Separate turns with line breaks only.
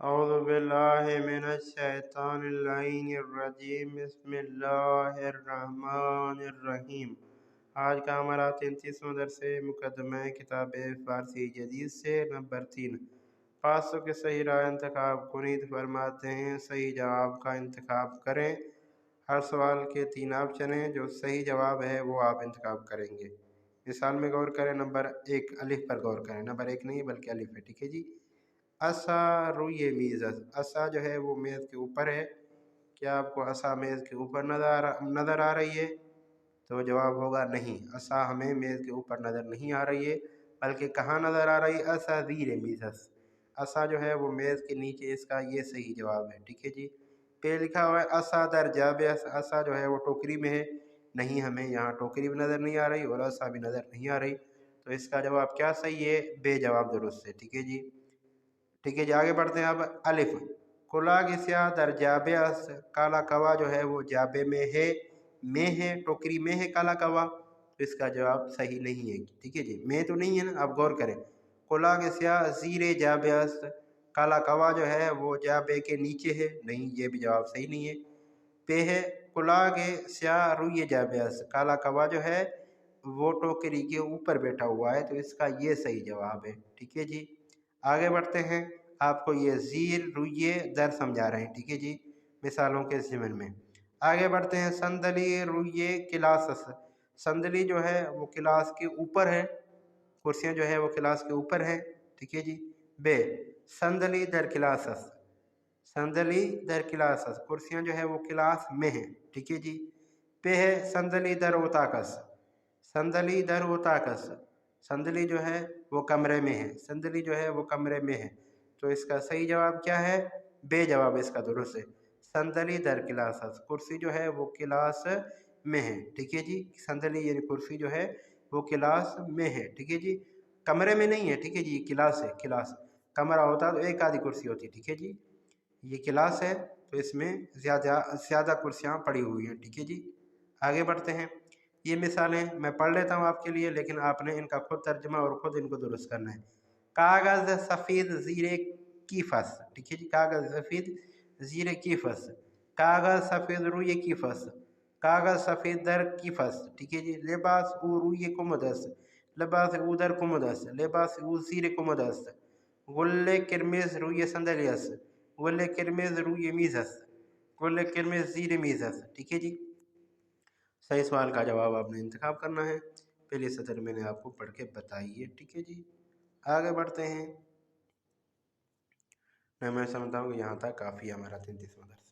اعوذ باللہ من الشیطان اللعین الرجیم بسم اللہ الرحمن الرحیم۔ آج کا ہمارا 33واں درس مقدمہ کتاب فارسی جدید سے نمبر 3۔ 500 کے صحیح راہ انتخاب کنید فرماتے ہیں صحیح جواب کا انتخاب کریں۔ ہر سوال کے 3 آپشن ہیں، جو صحیح جواب ہے وہ آپ انتخاب کریں گے۔ مثال میں غور کریں، نمبر 1 الف پر غور کریں، نمبر 1 نہیں بلکہ الف ہے، ٹھیک ہے جی۔ اسا روی میز، اسا جو ہے وہ میز کے اوپر ہے۔ کیا آپ کو اسا میز کے اوپر نظر آ رہی ہے؟ تو جواب ہوگا نہیں، اسا ہمیں میز کے اوپر نظر نہیں آ رہی ہے، بلکہ کہاں نظر آ رہی ہے؟ اسا زیر میزس، اسا جو ہے وہ میز کے نیچے، اس کا یہ صحیح جواب ہے، ٹھیک ہے جی۔ پہ لکھا ہوا ہے اسا در جابس، اسا جو ہے وہ ٹوکری میں ہے، نہیں ہمیں یہاں ٹوکری بھی نظر نہیں آ رہی اور اسا بھی نظر نہیں آ رہی، تو اس کا جواب کیا صحیح ہے؟ بے جواب درست ہے، ٹھیک ہے جی۔ ٹھیک ہے جی، آگے بڑھتے ہیں۔ اب الف کلاگ سیاہ در جابے اس، کالا کوا جو ہے وہ جابے میں ہے، ٹوکری میں ہے کالا کوا، تو اس کا جواب صحیح نہیں ہے، ٹھیک ہے جی۔ میں تو نہیں ہے نا، اب غور کریں۔ کلاگ سیاہ زیر جابے اس، کالا کوا جو ہے وہ جابے کے نیچے ہے، نہیں یہ بھی جواب صحیح نہیں ہے۔ پہ ہے کلاگ سیاہ روی جابے اس، کالا کوا جو ہے وہ ٹوکری کے اوپر بیٹھا ہوا ہے، تو اس کا یہ صحیح جواب ہے، ٹھیک ہے جی۔ آگے بڑھتے ہیں، آپ کو یہ زیر رویے در سمجھا رہے ہیں، ٹھیک ہے جی، مثالوں کے ضمن میں۔ آگے بڑھتے ہیں، صندلی رویے کلاسس، صندلی جو ہے وہ کلاس کے اوپر ہے، کرسیاں جو ہے وہ کلاس کے اوپر ہے، ٹھیک ہے جی۔ بے صندلی در کلاسس، صندلی در کلاسس، کرسیاں جو ہے وہ کلاس میں ہیں، ٹھیک ہے جی۔ پہ ہے صندلی در اوتاکس، صندلی در اوتاکس، صندلی جو ہے وہ کمرے میں ہے، صندلی جو ہے وہ کمرے میں ہے، تو اس کا صحیح جواب کیا ہے؟ بے جواب اس کا درست ہے۔ صندلی در کلاسس، کرسی جو ہے وہ کلاس میں ہے، ٹھیک ہے جی۔ صندلی یعنی کرسی جو ہے وہ کلاس میں ہے، ٹھیک ہے جی، کمرے میں نہیں ہے، ٹھیک ہے جی، کلاس ہے، کلاس کمرہ ہوتا تو ایک آدھی کرسی ہوتی، ٹھیک ہے جی، یہ کلاس ہے تو اس میں زیادہ کرسیاں پڑی ہوئی ہیں، ٹھیک ہے جی۔ آگے بڑھتے ہیں، یہ مثالیں میں پڑھ لیتا ہوں آپ کے لیے، لیکن آپ نے ان کا خود ترجمہ اور خود ان کو درست کرنا ہے۔ کاغذ سفید زیر کیفس، ٹھیک ہے جی، کاغذ سفید زیر کیفس، کاغذ سفید روی کیفس، کاغذ سفید در کیفس، ٹھیک ہے جی۔ لباس او روی کمدس، لباس او در کمدس، لباس او زیر کمدس، گل کرمز روی صندلیس، گل کرمز روی میزس، گل کرمز زیر میزس، ٹھیک ہے جی۔ صحیح سوال کا جواب آپ نے انتخاب کرنا ہے، پہلی سطر میں نے آپ کو پڑھ کے بتائی ہے، ٹھیک ہے جی۔ آگے بڑھتے ہیں، میں سمجھتا ہوں کہ یہاں تک کافی ہے ہمارا 33واں درس۔